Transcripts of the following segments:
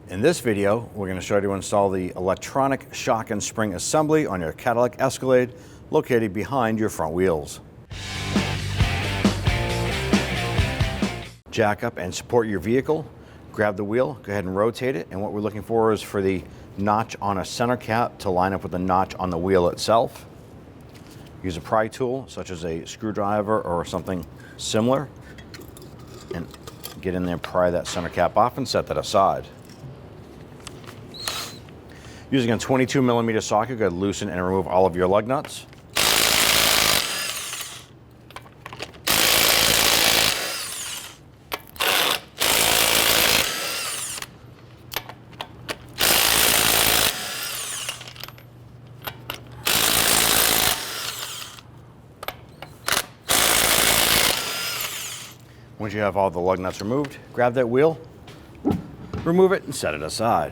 In this video, we're going to show you how to install the electronic shock and spring assembly on your Cadillac Escalade located behind your front wheels. Jack up and support your vehicle, grab the wheel, go ahead and rotate it, and what we're looking for is for the notch on a center cap to line up with the notch on the wheel itself. Use a pry tool such as a screwdriver or something similar and get in there, pry that center cap off and set that aside. Using a 22mm socket, go ahead and loosen and remove all of your lug nuts. Once you have all the lug nuts removed, grab that wheel, remove it, and set it aside.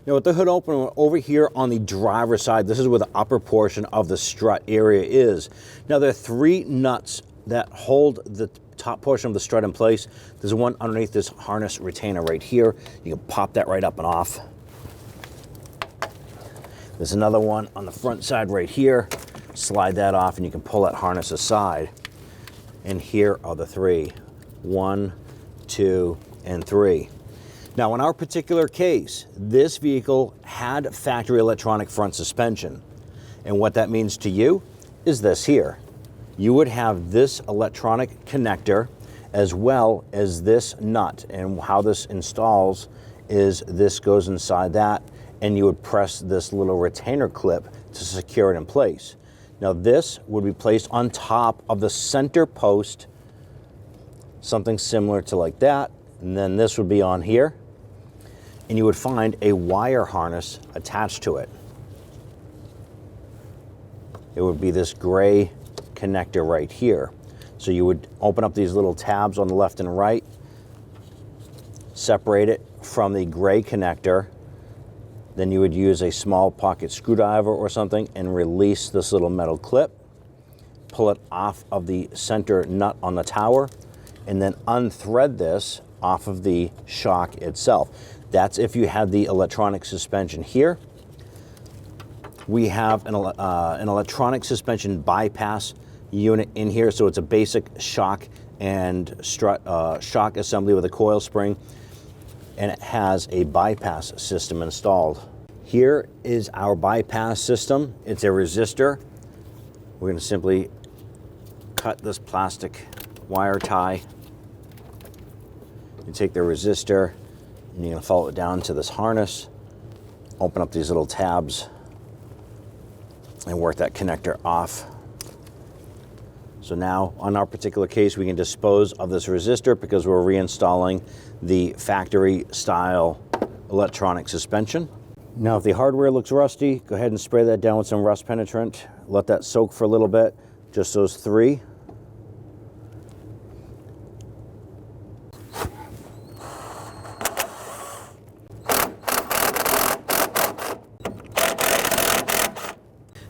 Now with the hood open over here on the driver's side, this is where the upper portion of the strut area is. Now there are three nuts that hold the top portion of the strut in place. There's one underneath this harness retainer right here. You can pop that right up and off. There's another one on the front side right here. Slide that off and you can pull that harness aside. And here are the three. 1, 2, and 3. Now in our particular case, this vehicle had factory electronic front suspension. And what that means to you is this here. You would have this electronic connector as well as this nut. And how this installs is this goes inside that and you would press this little retainer clip to secure it in place. Now this would be placed on top of the center post, something similar to like that. And then this would be on here. And you would find a wire harness attached to it. It would be this gray connector right here. So you would open up these little tabs on the left and right, separate it from the gray connector. Then you would use a small pocket screwdriver or something and release this little metal clip, pull it off of the center nut on the tower, and then unthread this off of the shock itself. That's if you had the electronic suspension here. We have an electronic suspension bypass unit in here, so it's a basic shock and strut shock assembly with a coil spring, and it has a bypass system installed. Here is our bypass system. It's a resistor. We're going to simply cut this plastic wire tie. You take the resistor and you're going to follow it down to this harness, open up these little tabs and work that connector off. So now on our particular case, we can dispose of this resistor because we're reinstalling the factory style electronic suspension. Now if the hardware looks rusty, go ahead and spray that down with some rust penetrant. Let that soak for a little bit, just those three.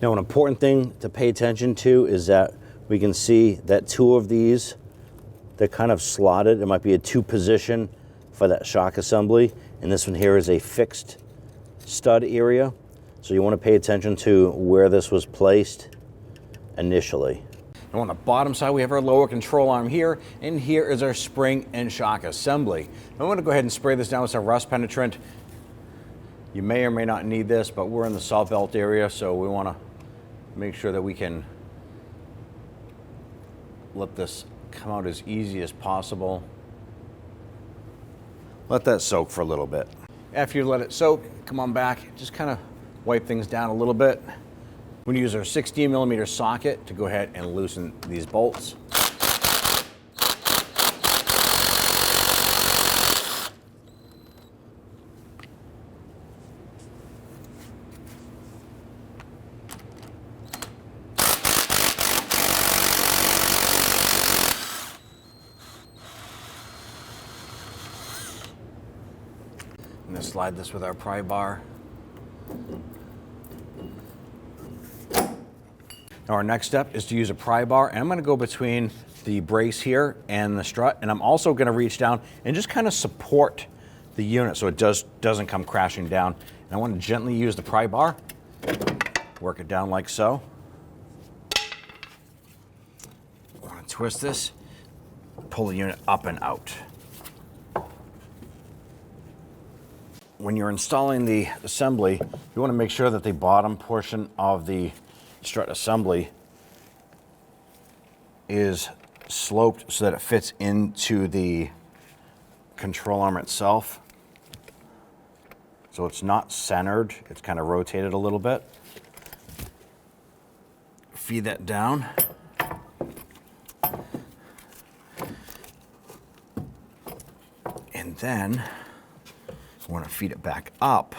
Now an important thing to pay attention to is that we can see that two of these, they're kind of slotted. It might be a two position for that shock assembly. And this one here is a fixed stud area. So you want to pay attention to where this was placed initially. Now on the bottom side, we have our lower control arm here, and here is our spring and shock assembly. I'm going to go ahead and spray this down with some rust penetrant. You may or may not need this, but we're in the salt belt area, so we want to make sure that we can let this come out as easy as possible. Let that soak for a little bit. After you let it soak, come on back, just kind of wipe things down a little bit. We're going to use our 16mm socket to go ahead and loosen these bolts. I'm going to slide this with our pry bar. Now our next step is to use a pry bar, and I'm going to go between the brace here and the strut, and I'm also going to reach down and just kind of support the unit so it doesn't come crashing down. And I want to gently use the pry bar, work it down like so. I want to twist this, pull the unit up and out. When you're installing the assembly, you want to make sure that the bottom portion of the strut assembly is sloped so that it fits into the control arm itself. So it's not centered, it's kind of rotated a little bit. Feed that down. And then I want to feed it back up.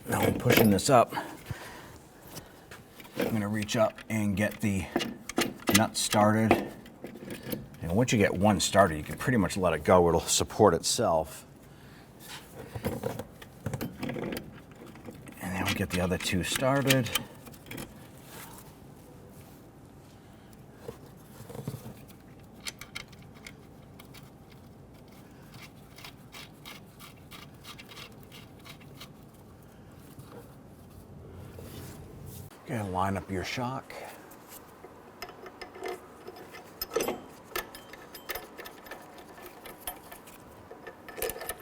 Now I'm pushing this up. I'm going to reach up and get the nut started. And once you get one started, you can pretty much let it go. It'll support itself. And then we'll get the other two started. Okay, line up your shock.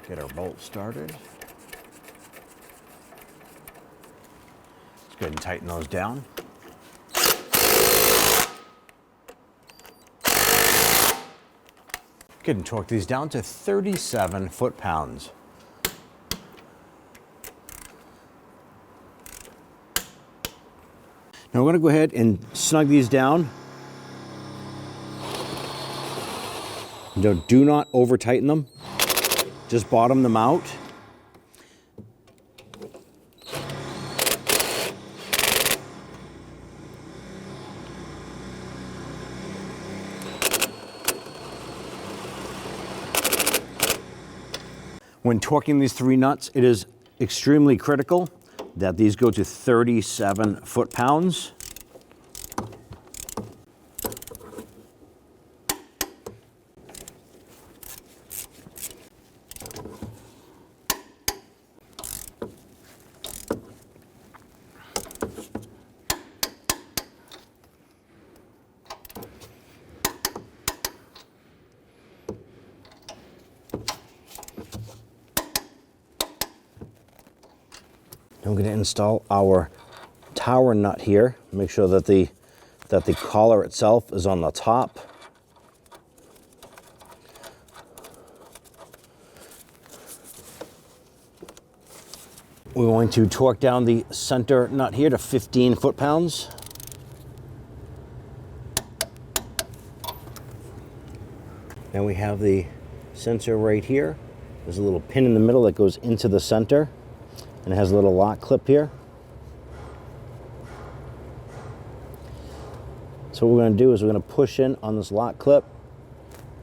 Get our bolt started. Let's go ahead and tighten those down. Go ahead and torque these down to 37 foot-pounds. Now we're going to go ahead and snug these down. Do not over tighten them. Just bottom them out. When torquing these three nuts, it is extremely critical that these go to 37 foot-pounds. I'm going to install our tower nut here. Make sure that the collar itself is on the top. We're going to torque down the center nut here to 15 foot-pounds. Now we have the sensor right here. There's a little pin in the middle that goes into the center. And it has a little lock clip here. So what we're going to do is we're going to push in on this lock clip,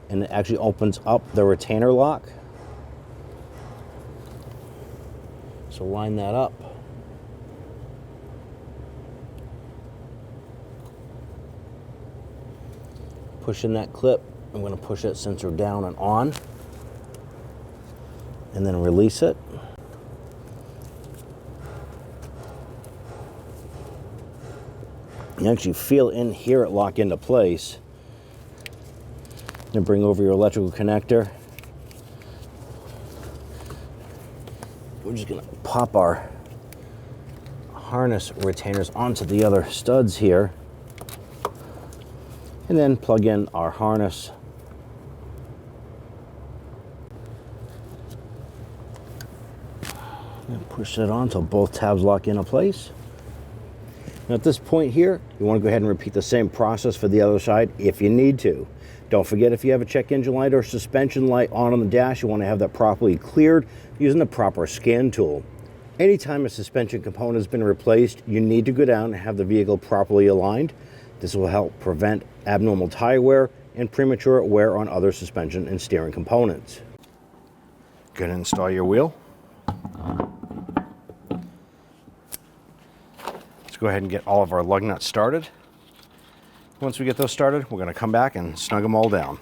and it actually opens up the retainer lock. So line that up. Push in that clip. I'm going to push that sensor down and on, and then release it. You actually feel in here it lock into place. Then bring over your electrical connector. We're just going to pop our harness retainers onto the other studs here, and then plug in our harness. And push it on until both tabs lock into place. Now at this point here, you want to go ahead and repeat the same process for the other side if you need to. Don't forget, if you have a check engine light or suspension light on the dash, you want to have that properly cleared using the proper scan tool. Anytime a suspension component has been replaced, you need to go down and have the vehicle properly aligned. This will help prevent abnormal tire wear and premature wear on other suspension and steering components. Go ahead and install your wheel. Let's go ahead and get all of our lug nuts started. Once we get those started, we're going to come back and snug them all down.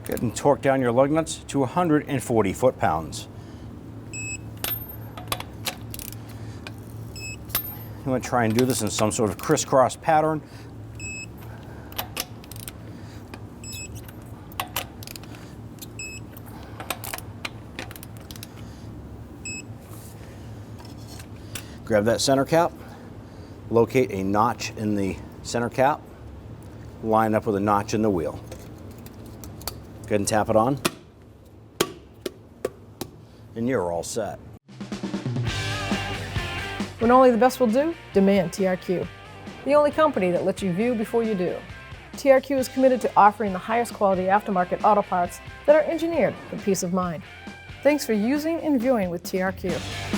Good, and torque down your lug nuts to 140 foot-pounds. You want to try and do this in some sort of crisscross pattern. Grab that center cap, locate a notch in the center cap, line up with a notch in the wheel. Go ahead and tap it on, and you're all set. When only the best will do, demand TRQ. The only company that lets you view before you do. TRQ is committed to offering the highest quality aftermarket auto parts that are engineered for peace of mind. Thanks for using and viewing with TRQ.